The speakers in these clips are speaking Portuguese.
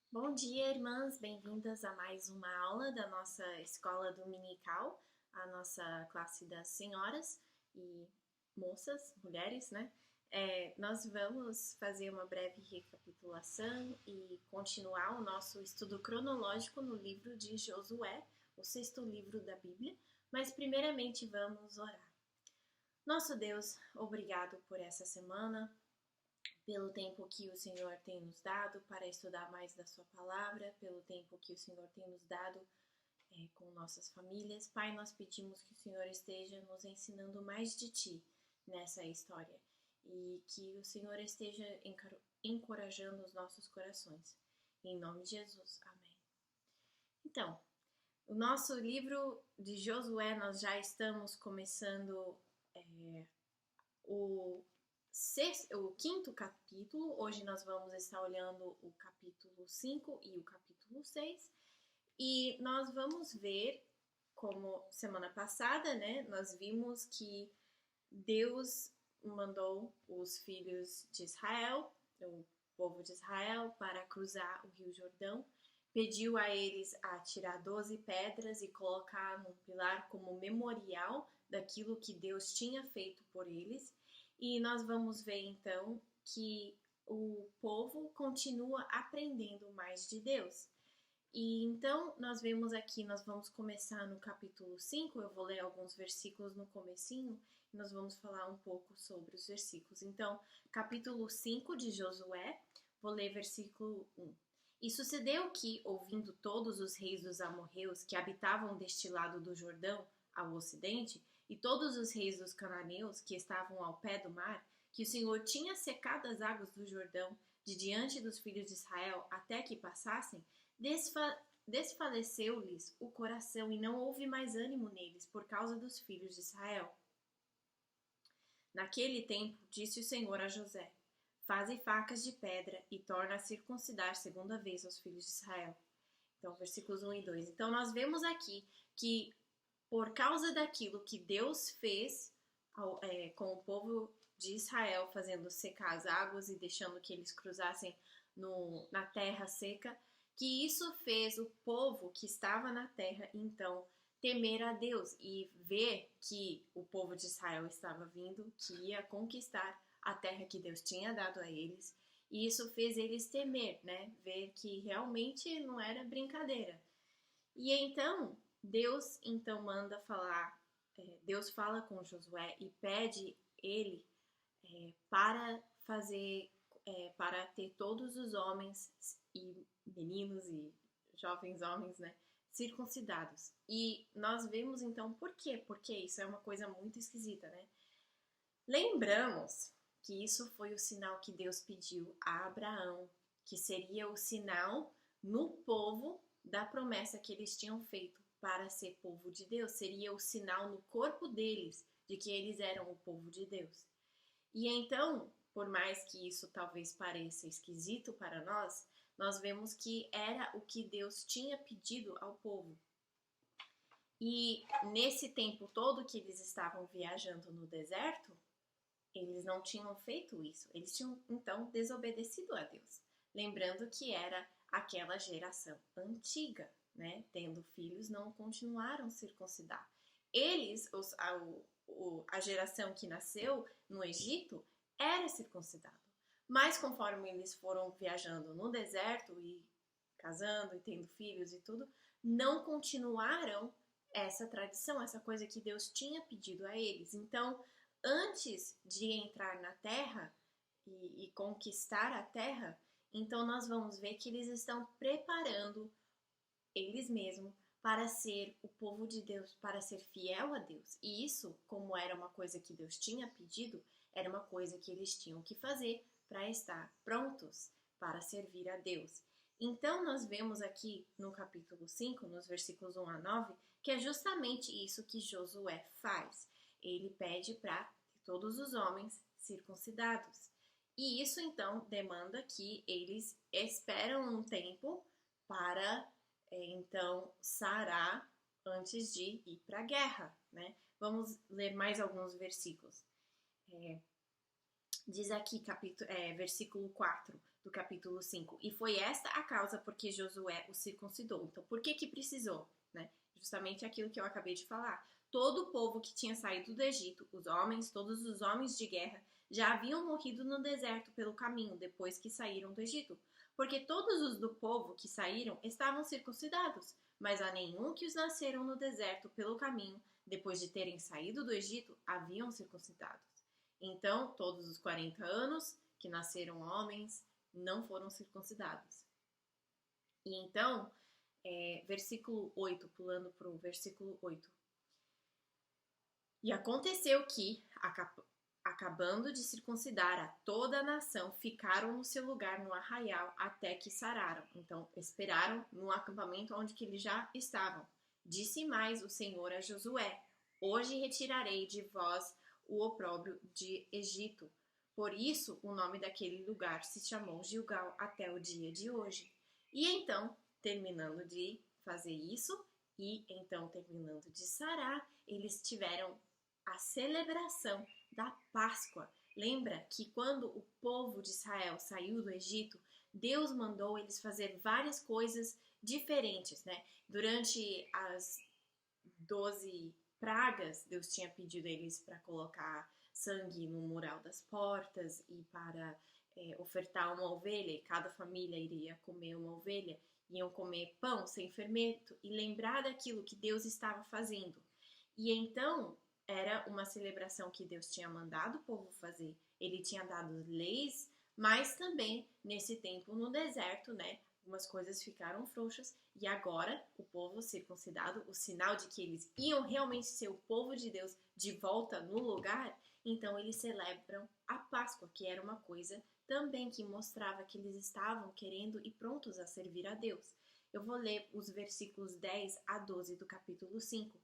Bom dia, irmãs! Bem-vindas a mais uma aula da nossa escola dominical, a nossa classe das senhoras e moças, mulheres, né? Nós vamos fazer uma breve recapitulação e continuar o nosso estudo cronológico no livro de Josué, o sexto livro da Bíblia, mas primeiramente vamos orar. Nosso Deus, obrigado por essa semana, pelo tempo que o Senhor tem nos dado para estudar mais da Sua palavra, pelo tempo que o Senhor tem nos dado com nossas famílias. Pai, nós pedimos que o Senhor esteja nos ensinando mais de Ti nessa história e que o Senhor esteja encorajando os nossos corações. Em nome de Jesus. Amém. Então, o nosso livro de Josué, nós já estamos começando o o quinto capítulo. Hoje nós vamos estar olhando o capítulo 5 e o capítulo 6. E nós vamos ver, como semana passada, né? Nós vimos que Deus mandou os filhos de Israel, o povo de Israel, para cruzar o Rio Jordão. Pediu a eles a tirar 12 pedras e colocar num pilar como memorial daquilo que Deus tinha feito por eles. E nós vamos ver então que o povo continua aprendendo mais de Deus. E então nós vemos aqui, nós vamos começar no capítulo 5, eu vou ler alguns versículos no comecinho e nós vamos falar um pouco sobre os versículos. Então, capítulo 5 de Josué, vou ler versículo 1. E sucedeu que, ouvindo todos os reis dos amorreus que habitavam deste lado do Jordão, ao ocidente, e todos os reis dos cananeus que estavam ao pé do mar, que o Senhor tinha secado as águas do Jordão de diante dos filhos de Israel até que passassem, desfaleceu-lhes o coração e não houve mais ânimo neles por causa dos filhos de Israel. Naquele tempo, disse o Senhor a José: Faze facas de pedra e torna a circuncidar segunda vez aos filhos de Israel. Então, versículos 1 e 2. Então, nós vemos aqui que por causa daquilo que Deus fez com o povo de Israel, fazendo secar as águas e deixando que eles cruzassem na terra seca, que isso fez o povo que estava na terra, então, temer a Deus e ver que o povo de Israel estava vindo, que ia conquistar a terra que Deus tinha dado a eles. E isso fez eles temer, né? Ver que realmente não era brincadeira. E então, Deus então manda falar, Deus fala com Josué e pede ele para fazer, para ter todos os homens e meninos e jovens homens, né, circuncidados. E nós vemos então por quê? Porque isso é uma coisa muito esquisita, né? Lembramos que isso foi o sinal que Deus pediu a Abraão, que seria o sinal no povo da promessa que eles tinham feito para ser povo de Deus, seria o sinal no corpo deles de que eles eram o povo de Deus. E então, por mais que isso talvez pareça esquisito para nós, nós vemos que era o que Deus tinha pedido ao povo. E nesse tempo todo que eles estavam viajando no deserto, eles não tinham feito isso. Eles tinham então desobedecido a Deus. Lembrando que era aquela geração antiga, né? Tendo filhos, não continuaram a circuncidar. Eles, a geração que nasceu no Egito, era circuncidado. Mas conforme eles foram viajando no deserto e casando e tendo filhos e tudo, não continuaram essa tradição, essa coisa que Deus tinha pedido a eles. Então, antes de entrar na terra e conquistar a terra, então nós vamos ver que eles estão preparando eles mesmos para ser o povo de Deus, para ser fiel a Deus. E isso, como era uma coisa que Deus tinha pedido, era uma coisa que eles tinham que fazer para estar prontos para servir a Deus. Então, nós vemos aqui no capítulo 5, nos versículos 1 a 9, que é justamente isso que Josué faz. Ele pede para todos os homens circuncidados. E isso, então, demanda que eles esperam um tempo para, então, sarar antes de ir para a guerra, né? Vamos ler mais alguns versículos. Diz aqui, versículo 4 do capítulo 5. E foi esta a causa porque Josué o circuncidou. Então, por que que precisou? Né? Justamente aquilo que eu acabei de falar. Todo o povo que tinha saído do Egito, os homens, todos os homens de guerra, já haviam morrido no deserto pelo caminho depois que saíram do Egito. Porque todos os do povo que saíram estavam circuncidados, mas a nenhum que os nasceram no deserto pelo caminho, depois de terem saído do Egito, haviam circuncidados. Então, todos os 40 anos que nasceram homens não foram circuncidados. E então, versículo 8, pulando para o versículo 8. E aconteceu que, acabando de circuncidar a toda a nação, ficaram no seu lugar no arraial até que sararam. Então, esperaram no acampamento onde que eles já estavam. Disse mais o Senhor a Josué: Hoje retirarei de vós o opróbrio de Egito. Por isso, o nome daquele lugar se chamou Gilgal até o dia de hoje. E então, terminando de fazer isso, e então terminando de sarar, eles tiveram a celebração da Páscoa. Lembra que quando o povo de Israel saiu do Egito, Deus mandou eles fazer várias coisas diferentes, né? Durante as 12 pragas, Deus tinha pedido eles para colocar sangue no mural das portas e para ofertar uma ovelha, e cada família iria comer uma ovelha, iam comer pão sem fermento e lembrar daquilo que Deus estava fazendo. E então, era uma celebração que Deus tinha mandado o povo fazer. Ele tinha dado leis, mas também, nesse tempo no deserto, né, algumas coisas ficaram frouxas, e agora o povo circuncidado, o sinal de que eles iam realmente ser o povo de Deus de volta no lugar, então eles celebram a Páscoa, que era uma coisa também que mostrava que eles estavam querendo e prontos a servir a Deus. Eu vou ler os versículos 10 a 12 do capítulo 5.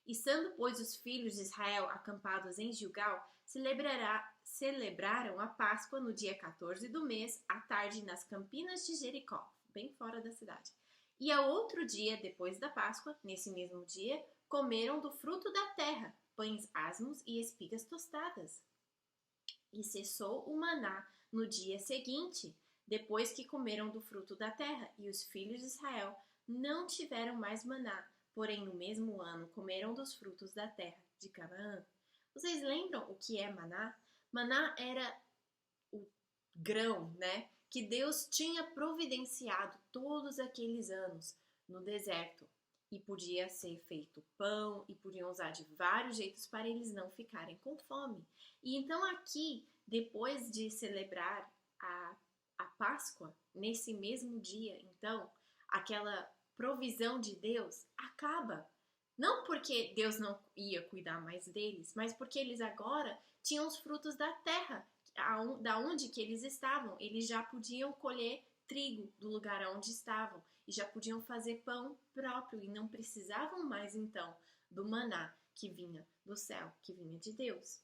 Estando, pois, os filhos de Israel acampados em Gilgal, celebraram a Páscoa no dia 14 do mês, à tarde nas campinas de Jericó, bem fora da cidade. E ao outro dia, depois da Páscoa, nesse mesmo dia, comeram do fruto da terra, pães asmos e espigas tostadas. E cessou o maná no dia seguinte, depois que comeram do fruto da terra, e os filhos de Israel não tiveram mais maná, porém no mesmo ano comeram dos frutos da terra de Canaã. Vocês lembram o que é maná? Maná era o grão, né, que Deus tinha providenciado todos aqueles anos no deserto. E podia ser feito pão, e podiam usar de vários jeitos para eles não ficarem com fome. E então aqui, depois de celebrar a Páscoa, nesse mesmo dia, então, aquela provisão de Deus acaba. Não porque Deus não ia cuidar mais deles, mas porque eles agora tinham os frutos da terra, da onde que eles estavam. Eles já podiam colher trigo do lugar onde estavam e já podiam fazer pão próprio e não precisavam mais então do maná que vinha do céu, que vinha de Deus.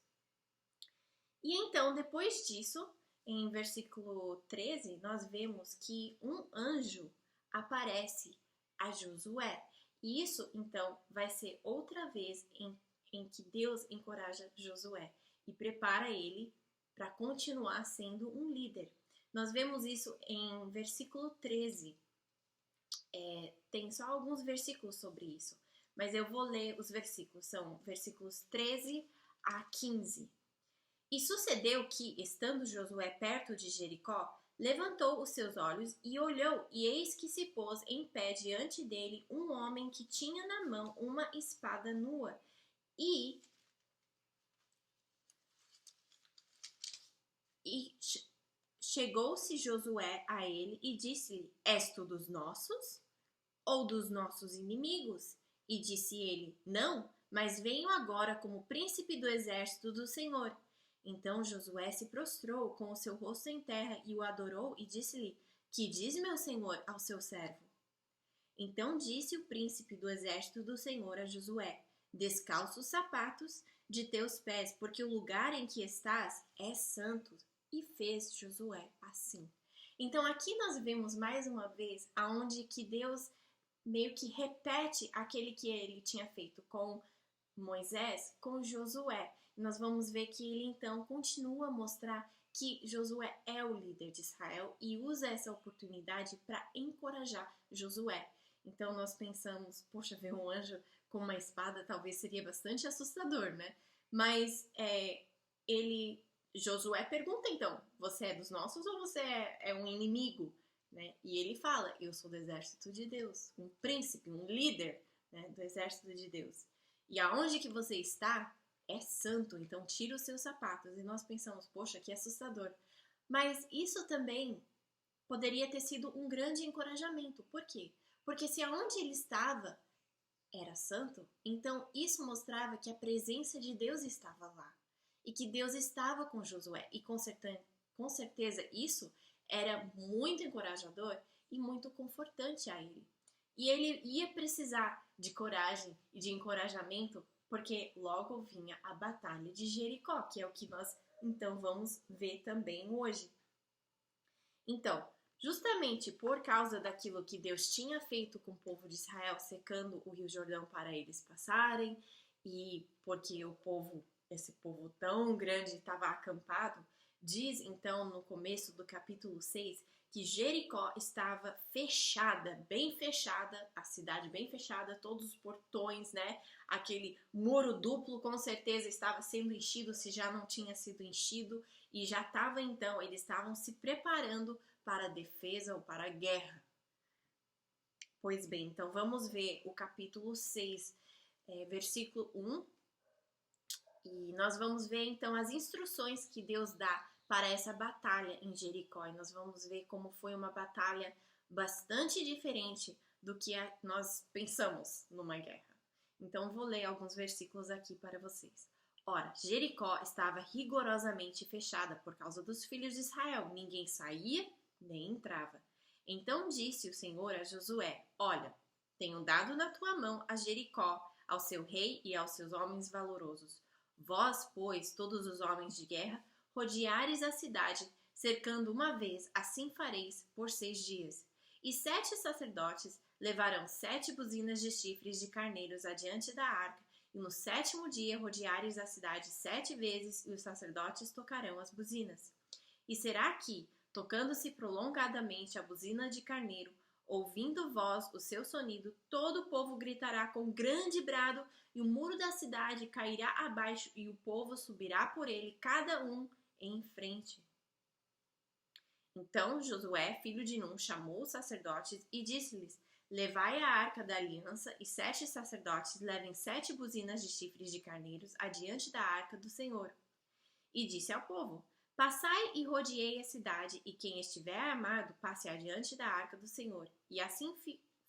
E então, depois disso, em versículo 13, nós vemos que um anjo aparece a Josué. E isso, então, vai ser outra vez em que Deus encoraja Josué e prepara ele para continuar sendo um líder. Nós vemos isso em versículo 13. Tem só alguns versículos sobre isso, mas eu vou ler os versículos. São versículos 13 a 15. E sucedeu que, estando Josué perto de Jericó, levantou os seus olhos e olhou, e eis que se pôs em pé diante dele um homem que tinha na mão uma espada nua. E chegou-se Josué a ele e disse-lhe: És tu dos nossos ou dos nossos inimigos? E disse ele: Não, mas venho agora como príncipe do exército do Senhor. Então Josué se prostrou com o seu rosto em terra e o adorou e disse-lhe: Que diz meu senhor ao seu servo? Então disse o príncipe do exército do Senhor a Josué: Descalça os sapatos de teus pés, porque o lugar em que estás é santo. E fez Josué assim. Então aqui nós vemos mais uma vez aonde que Deus meio que repete aquele que ele tinha feito com Moisés, com Josué. Nós vamos ver que ele então continua a mostrar que Josué é o líder de Israel e usa essa oportunidade para encorajar Josué. Então nós pensamos, poxa, ver um anjo com uma espada talvez seria bastante assustador, né? Mas Josué pergunta então, você é dos nossos ou você é um inimigo? Né? E ele fala, eu sou do exército de Deus, um príncipe, um líder, né, do exército de Deus. E aonde que você está é santo, então tira os seus sapatos. E nós pensamos, poxa, que assustador. Mas isso também poderia ter sido um grande encorajamento. Por quê? Porque se aonde ele estava era santo, então isso mostrava que a presença de Deus estava lá. E que Deus estava com Josué. E com certeza isso era muito encorajador e muito confortante a ele. E ele ia precisar de coragem e de encorajamento, porque logo vinha a batalha de Jericó, que é o que nós então vamos ver também hoje. Então, justamente por causa daquilo que Deus tinha feito com o povo de Israel, secando o Rio Jordão para eles passarem, e porque esse povo tão grande estava acampado, diz então no começo do capítulo 6 que Jericó estava fechada, bem fechada, a cidade bem fechada, todos os portões, né? Aquele muro duplo com certeza estava sendo enchido, se já não tinha sido enchido, e já estava então, eles estavam se preparando para a defesa ou para a guerra. Pois bem, então vamos ver o capítulo 6, versículo 1, e nós vamos ver então as instruções que Deus dá para essa batalha em Jericó. E nós vamos ver como foi uma batalha bastante diferente do que nós pensamos numa guerra. Então vou ler alguns versículos aqui para vocês. Ora, Jericó estava rigorosamente fechada por causa dos filhos de Israel. Ninguém saía nem entrava. Então disse o Senhor a Josué: olha, tenho dado na tua mão a Jericó, ao seu rei e aos seus homens valorosos. Vós, pois, todos os homens de guerra, rodeares a cidade, cercando uma vez, assim fareis por 6 dias. E 7 sacerdotes levarão 7 buzinas de chifres de carneiros adiante da arca, e no 7º dia rodeares a cidade 7 vezes, e os sacerdotes tocarão as buzinas. E será que, tocando-se prolongadamente a buzina de carneiro, ouvindo vós o seu sonido, todo o povo gritará com grande brado, e o muro da cidade cairá abaixo, e o povo subirá por ele, cada um em frente. Então Josué, filho de Num, chamou os sacerdotes e disse-lhes: levai a arca da aliança, e 7 sacerdotes levem 7 buzinas de chifres de carneiros adiante da arca do Senhor. E disse ao povo: passai e rodeei a cidade, e quem estiver armado passe adiante da arca do Senhor. E assim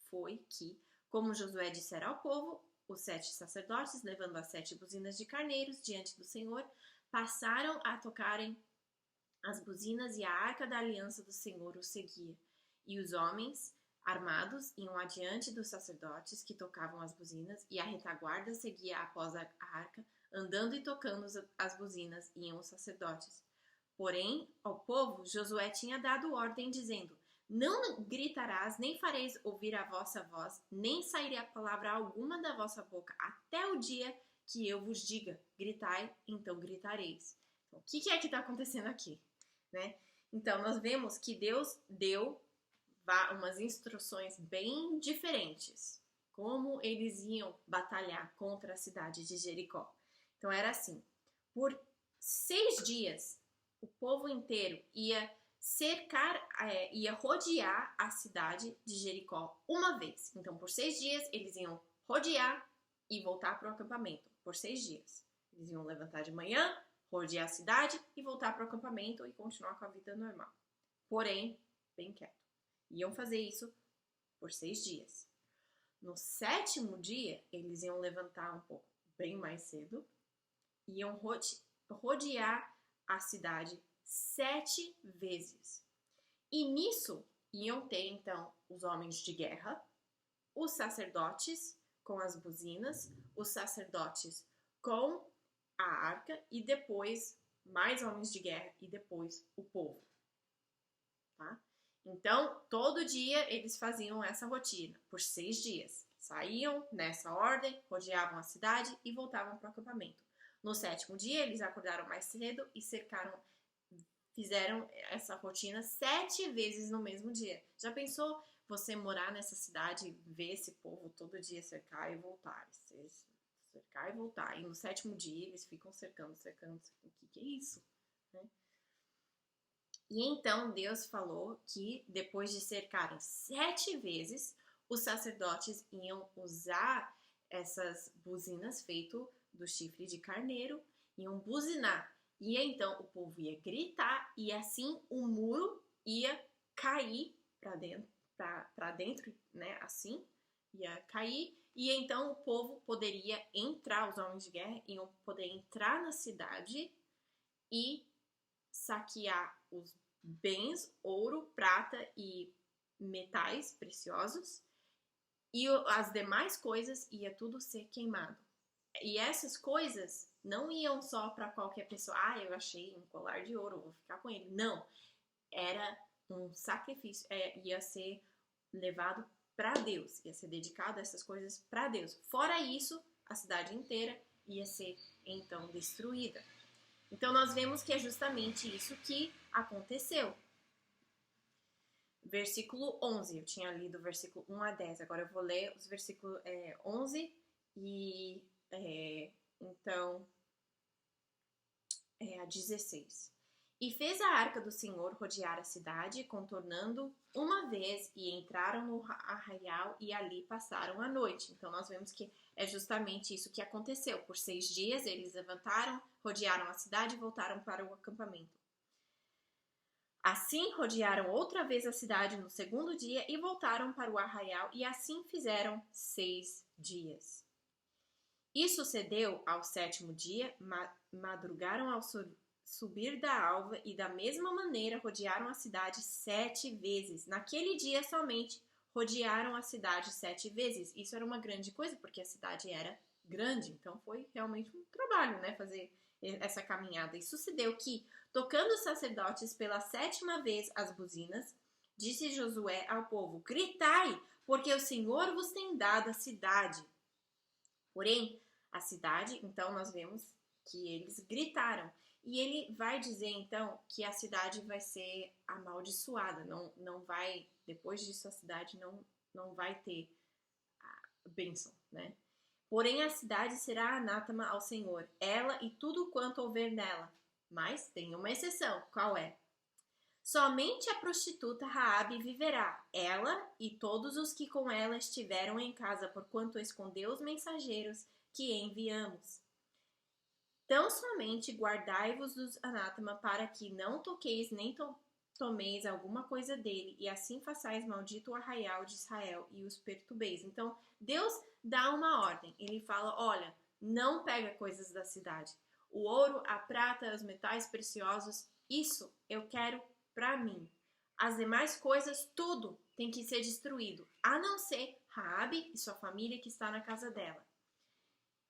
foi que, como Josué dissera ao povo, os 7 sacerdotes, levando as 7 buzinas de carneiros diante do Senhor, passaram a tocarem as buzinas, e a arca da aliança do Senhor os seguia. E os homens armados iam adiante dos sacerdotes que tocavam as buzinas, e a retaguarda seguia após a arca, andando e tocando as buzinas, iam os sacerdotes. Porém, ao povo, Josué tinha dado ordem, dizendo: não gritarás, nem fareis ouvir a vossa voz, nem sairá palavra alguma da vossa boca, até o dia que eu vos diga: gritai, então gritareis. Então, o que é que está acontecendo aqui? Né? Então, nós vemos que Deus deu umas instruções bem diferentes, como eles iam batalhar contra a cidade de Jericó. Então, era assim: por 6 dias, o povo inteiro ia ia rodear a cidade de Jericó uma vez. Então, por 6 dias, eles iam rodear e voltar para o acampamento. Por 6 dias. Eles iam levantar de manhã, rodear a cidade e voltar para o acampamento e continuar com a vida normal. Porém, bem quieto. Iam fazer isso por 6 dias. No 7º dia, eles iam levantar um pouco bem mais cedo, iam rodear a cidade 7 vezes. E nisso iam ter, então, os homens de guerra, os sacerdotes com as buzinas, os sacerdotes com a arca, e depois mais homens de guerra, e depois o povo. Tá? Então, todo dia eles faziam essa rotina, por 6 dias. Saíam nessa ordem, rodeavam a cidade e voltavam para o acampamento. No 7º dia, eles acordaram mais cedo e cercaram fizeram essa rotina 7 vezes no mesmo dia. Já pensou você morar nessa cidade e ver esse povo todo dia cercar e voltar? Cercar e voltar. E no 7º dia eles ficam cercando. O que é isso? Né? E então Deus falou que depois de cercarem 7 vezes, os sacerdotes iam usar essas buzinas feitas do chifre de carneiro, iam buzinar. E então o povo ia gritar e assim o muro ia cair para dentro, né? Assim, ia cair. E então o povo poderia entrar, os homens de guerra iam poder entrar na cidade e saquear os bens, ouro, prata e metais preciosos. E as demais coisas ia tudo ser queimado. E essas coisas não iam só para qualquer pessoa. Ah, eu achei um colar de ouro, vou ficar com ele. Não. Era um sacrifício. Ia ser levado para Deus. Ia ser dedicado a essas coisas para Deus. Fora isso, a cidade inteira ia ser então destruída. Então nós vemos que é justamente isso que aconteceu. Versículo 11. Eu tinha lido o versículo 1 a 10. Agora eu vou ler os versículos 11 e... então, a 16. E fez a arca do Senhor rodear a cidade, contornando uma vez, e entraram no arraial e ali passaram a noite. Então, nós vemos que é justamente isso que aconteceu. Por 6 dias, eles levantaram, rodearam a cidade e voltaram para o acampamento. Assim, rodearam outra vez a cidade no 2º dia e voltaram para o arraial, e assim fizeram 6 dias. E sucedeu ao 7º dia, madrugaram ao subir da alva e da mesma maneira rodearam a cidade 7 vezes. Naquele dia somente rodearam a cidade 7 vezes. Isso era uma grande coisa porque a cidade era grande, então foi realmente um trabalho, né, fazer essa caminhada. E sucedeu que, tocando os sacerdotes pela 7ª vez as buzinas, disse Josué ao povo: gritai, porque o Senhor vos tem dado a cidade. Porém, a cidade, então nós vemos que eles gritaram. E ele vai dizer, então, que a cidade vai ser amaldiçoada. Não vai, depois disso, a cidade não vai ter a bênção, né? Porém, a cidade será anátema ao Senhor, ela e tudo quanto houver nela. Mas tem uma exceção. Qual é? Somente a prostituta Raabe viverá, ela e todos os que com ela estiveram em casa, porquanto escondeu os mensageiros que enviamos. Tão somente guardai-vos dos anátema, para que não toqueis nem tomeis alguma coisa dele, e assim façais maldito o arraial de Israel e os perturbeis. Então, Deus dá uma ordem. Ele fala, olha, não pega coisas da cidade. O ouro, a prata, os metais preciosos, isso eu quero para mim. As demais coisas, tudo tem que ser destruído, a não ser Raabe e sua família que está na casa dela.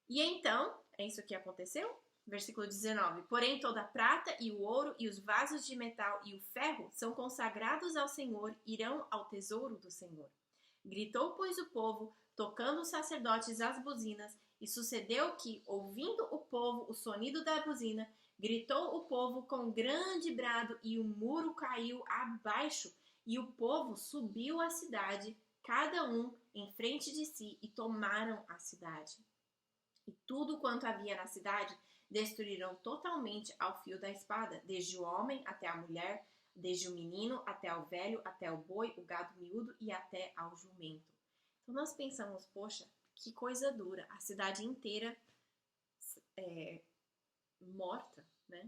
E então, é isso que aconteceu? Versículo 19. Porém, toda a prata e o ouro e os vasos de metal e o ferro são consagrados ao Senhor, irão ao tesouro do Senhor. Gritou, pois, o povo, tocando os sacerdotes as buzinas, e sucedeu que, ouvindo o povo o sonido da buzina, gritou o povo com grande brado, e o muro caiu abaixo, e o povo subiu à cidade, cada um em frente de si, e tomaram a cidade. E tudo quanto havia na cidade destruíram totalmente ao fio da espada, desde o homem até a mulher, desde o menino até o velho, até o boi, o gado miúdo e até ao jumento. Então nós pensamos, poxa, que coisa dura, a cidade inteira morta, né?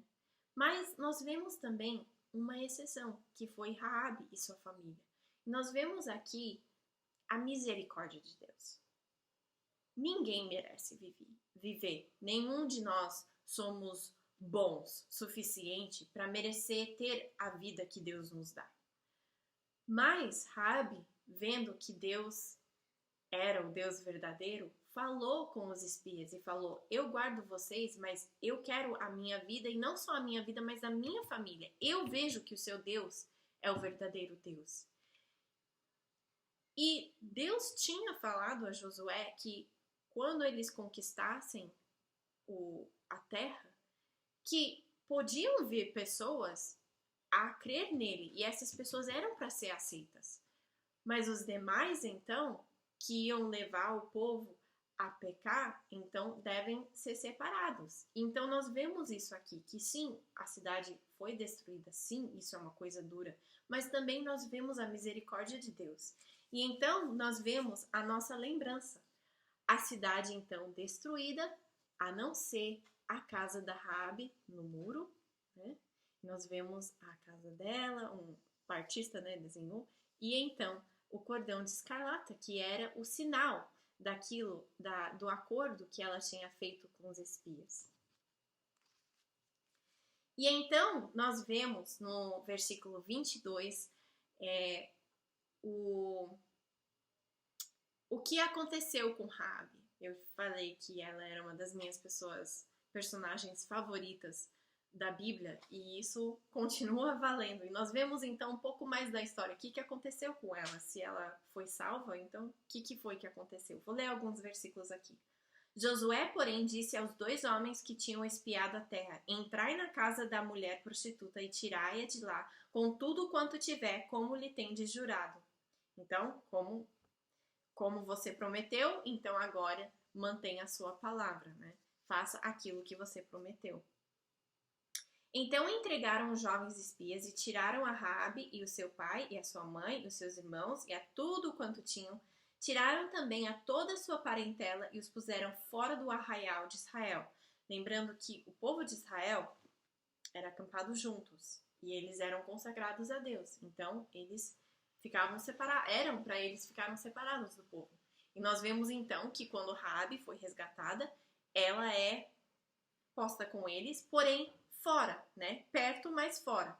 Mas nós vemos também uma exceção, que foi Raabe e sua família. Nós vemos aqui a misericórdia de Deus. Ninguém merece viver. Nenhum de nós somos bons suficiente para merecer ter a vida que Deus nos dá. Mas Raabe, vendo que Deus era o Deus verdadeiro, falou com os espias e falou: eu guardo vocês, mas eu quero a minha vida, e não só a minha vida, mas a minha família. Eu vejo que o seu Deus é o verdadeiro Deus. E Deus tinha falado a Josué que quando eles conquistassem a terra, que podiam vir pessoas a crer nele, e essas pessoas eram para ser aceitas. Mas os demais, então, que iam levar o povo a pecar, então devem ser separados. Então nós vemos isso aqui, que sim, a cidade foi destruída, sim, isso é uma coisa dura, mas também nós vemos a misericórdia de Deus. E então nós vemos a nossa lembrança. A cidade então destruída, a não ser a casa da Raabe no muro, né? Nós vemos a casa dela, um artista, né, desenhou, e então o cordão de escarlata, que era o sinal daquilo, do acordo que ela tinha feito com os espias. E então nós vemos no versículo 22 o que aconteceu com Raabe. Eu falei que ela era uma das minhas personagens favoritas da Bíblia, e isso continua valendo. E nós vemos então um pouco mais da história, o que aconteceu com ela, se ela foi salva, então o que foi que aconteceu. Vou ler alguns versículos aqui. Josué, porém, disse aos 2 homens que tinham espiado a terra: entrai na casa da mulher prostituta e tirai-a de lá, com tudo quanto tiver, como lhe tendes jurado. Então, como você prometeu, então agora mantenha a sua palavra, né? Faça aquilo que você prometeu. Então entregaram os jovens espias e tiraram a Raabe e o seu pai e a sua mãe e os seus irmãos e a tudo quanto tinham. Tiraram também a toda a sua parentela e os puseram fora do arraial de Israel. Lembrando que o povo de Israel era acampado juntos e eles eram consagrados a Deus. Então eles ficavam separados, eram para eles ficaram separados do povo. E nós vemos então que quando Raabe foi resgatada, ela é posta com eles, porém fora, né? Perto, mas fora.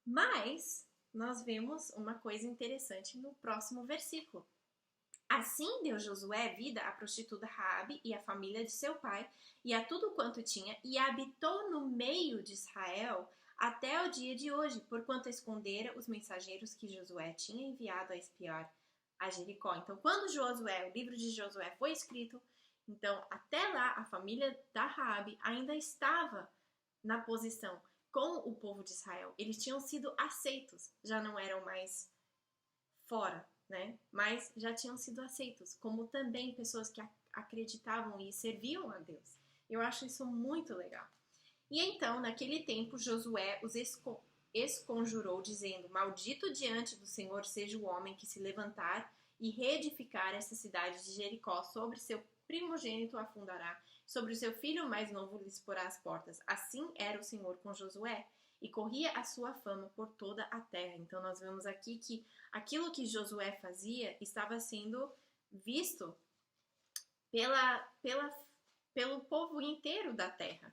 Mas nós vemos uma coisa interessante no próximo versículo. Assim deu Josué vida à prostituta Raabe e à família de seu pai e a tudo quanto tinha, e habitou no meio de Israel até o dia de hoje, porquanto escondera os mensageiros que Josué tinha enviado a espiar a Jericó. Então, quando o livro de Josué foi escrito, então até lá a família da Raabe ainda estava na posição com o povo de Israel. Eles tinham sido aceitos, já não eram mais fora, né? Mas já tinham sido aceitos, como também pessoas que acreditavam e serviam a Deus. Eu acho isso muito legal. E então, naquele tempo, Josué os esconjurou, dizendo: maldito diante do Senhor seja o homem que se levantar e reedificar essa cidade de Jericó. Sobre seu primogênito a fundará, sobre o seu filho mais novo lhes porá as portas. Assim era o Senhor com Josué, e corria a sua fama por toda a terra. Então nós vemos aqui que aquilo que Josué fazia estava sendo visto pelo povo inteiro da terra.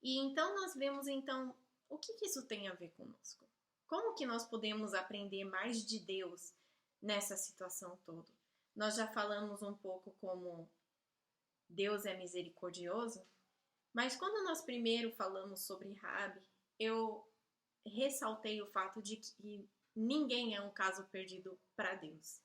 E então nós vemos então o que isso tem a ver conosco. Como que nós podemos aprender mais de Deus nessa situação toda? Nós já falamos um pouco como Deus é misericordioso, mas quando nós primeiro falamos sobre Raabe, eu ressaltei o fato de que ninguém é um caso perdido para Deus.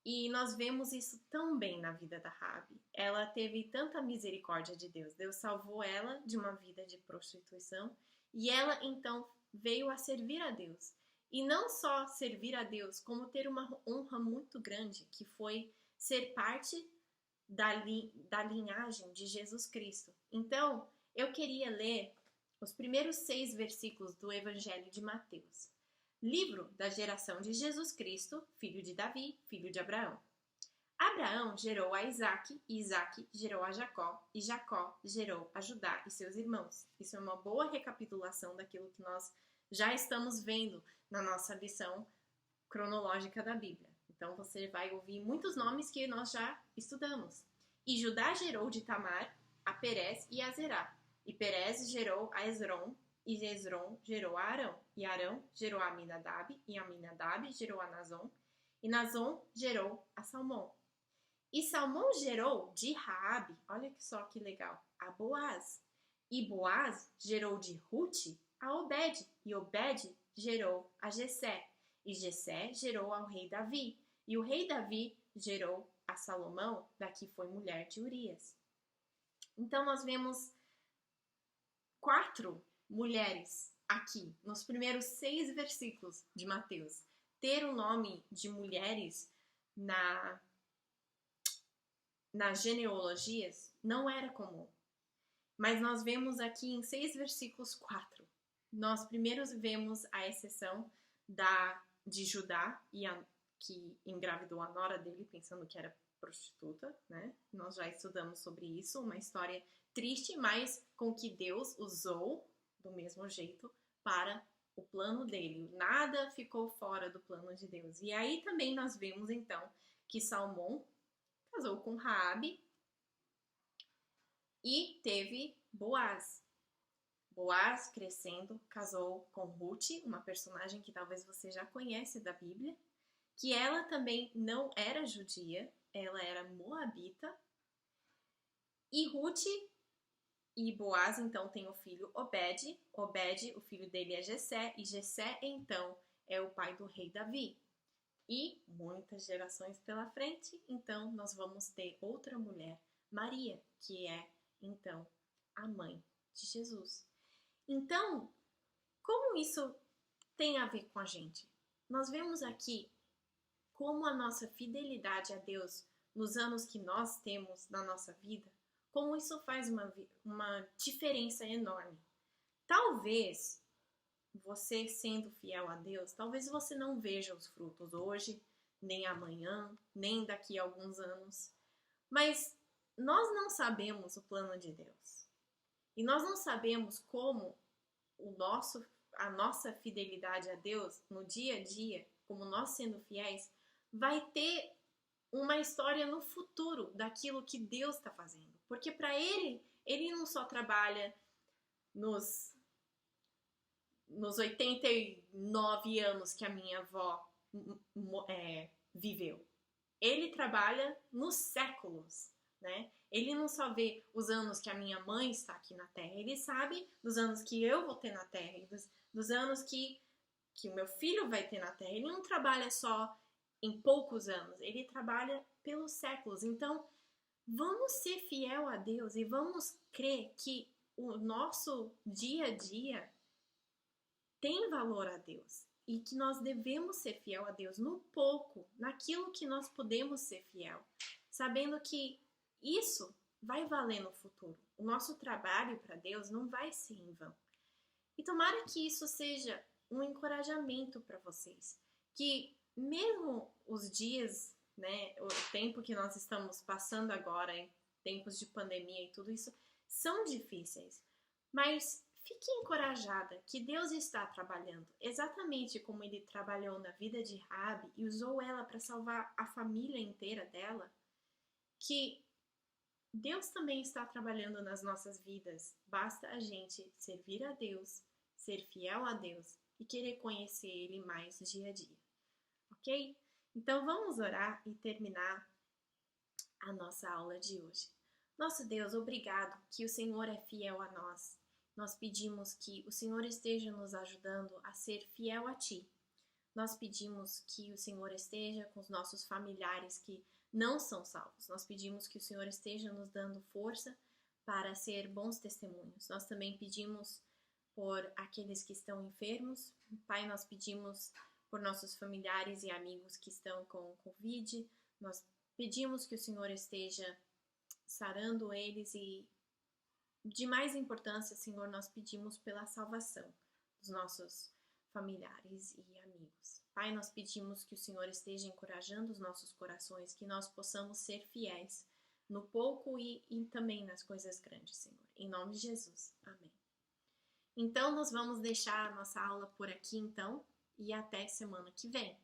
E nós vemos isso tão bem na vida da Raabe. Ela teve tanta misericórdia de Deus. Deus salvou ela de uma vida de prostituição e ela então veio a servir a Deus. E não só servir a Deus, como ter uma honra muito grande, que foi ser parte da linhagem de Jesus Cristo. Então, eu queria ler os primeiros 6 versículos do Evangelho de Mateus. Livro da geração de Jesus Cristo, filho de Davi, filho de Abraão. Abraão gerou a Isaque, e Isaque gerou a Jacó, e Jacó gerou a Judá e seus irmãos. Isso é uma boa recapitulação daquilo que nós já estamos vendo na nossa lição cronológica da Bíblia. Então você vai ouvir muitos nomes que nós já estudamos. E Judá gerou de Tamar a Perez e a Zerá. E Perez gerou a Esrom, e Esrom gerou a Arão. E Arão gerou a Aminadab, e Aminadab gerou a Nazon. E Nazon gerou a Salmão. E Salmão gerou de Raabe, olha só que legal, a Boaz. E Boaz gerou de Rute a Obed. E Obed gerou a Jessé. E Jessé gerou ao rei Davi. E o rei Davi gerou a Salomão, da que foi mulher de Urias. Então nós vemos 4 mulheres aqui, nos primeiros 6 versículos de Mateus, ter o nome de mulheres nas genealogias não era comum. Mas nós vemos aqui em 6 versículos 4. Nós primeiro vemos a exceção de Judá, que engravidou a nora dele, pensando que era prostituta, né? Nós já estudamos sobre isso, uma história triste, mas com que Deus usou do mesmo jeito para o plano dele. Nada ficou fora do plano de Deus. E aí também nós vemos então que Salmão casou com Raabe e teve Boaz. Boaz, crescendo, casou com Ruth, uma personagem que talvez você já conhece da Bíblia, que ela também não era judia, ela era moabita. E Ruth e Boaz, então, tem o filho Obed. Obed, o filho dele é Jessé, e Jessé, então, é o pai do rei Davi. E muitas gerações pela frente, então, nós vamos ter outra mulher, Maria, que é, então, a mãe de Jesus. Então, como isso tem a ver com a gente? Nós vemos aqui como a nossa fidelidade a Deus nos anos que nós temos na nossa vida, como isso faz uma diferença enorme. Talvez você sendo fiel a Deus, talvez você não veja os frutos hoje, nem amanhã, nem daqui a alguns anos, mas nós não sabemos o plano de Deus. E nós não sabemos como a nossa fidelidade a Deus no dia a dia, como nós sendo fiéis, vai ter uma história no futuro daquilo que Deus está fazendo. Porque para ele não só trabalha nos 89 anos que a minha avó viveu. Ele trabalha nos séculos, né? Ele não só vê os anos que a minha mãe está aqui na Terra, ele sabe dos anos que eu vou ter na Terra, e dos anos que o meu filho vai ter na Terra. Ele não trabalha só em poucos anos, ele trabalha pelos séculos. Então, vamos ser fiel a Deus e vamos crer que o nosso dia a dia tem valor a Deus e que nós devemos ser fiel a Deus no pouco, naquilo que nós podemos ser fiel, sabendo que isso vai valer no futuro. O nosso trabalho para Deus não vai ser em vão. E tomara que isso seja um encorajamento para vocês, que mesmo os dias, né, o tempo que nós estamos passando agora, em tempos de pandemia e tudo isso, são difíceis, mas fique encorajada que Deus está trabalhando, exatamente como Ele trabalhou na vida de Raabe e usou ela para salvar a família inteira dela, que Deus também está trabalhando nas nossas vidas. Basta a gente servir a Deus, ser fiel a Deus e querer conhecer Ele mais dia a dia, ok? Então vamos orar e terminar a nossa aula de hoje. Nosso Deus, obrigado que o Senhor é fiel a nós. Nós pedimos que o Senhor esteja nos ajudando a ser fiel a Ti. Nós pedimos que o Senhor esteja com os nossos familiares que não são salvos. Nós pedimos que o Senhor esteja nos dando força para ser bons testemunhos. Nós também pedimos por aqueles que estão enfermos. Pai, nós pedimos por nossos familiares e amigos que estão com Covid. Nós pedimos que o Senhor esteja sarando eles e, de mais importância, Senhor, nós pedimos pela salvação dos nossos familiares e amigos. Pai, nós pedimos que o Senhor esteja encorajando os nossos corações, que nós possamos ser fiéis no pouco e também nas coisas grandes, Senhor. Em nome de Jesus. Amém. Então, nós vamos deixar a nossa aula por aqui, então, e até semana que vem.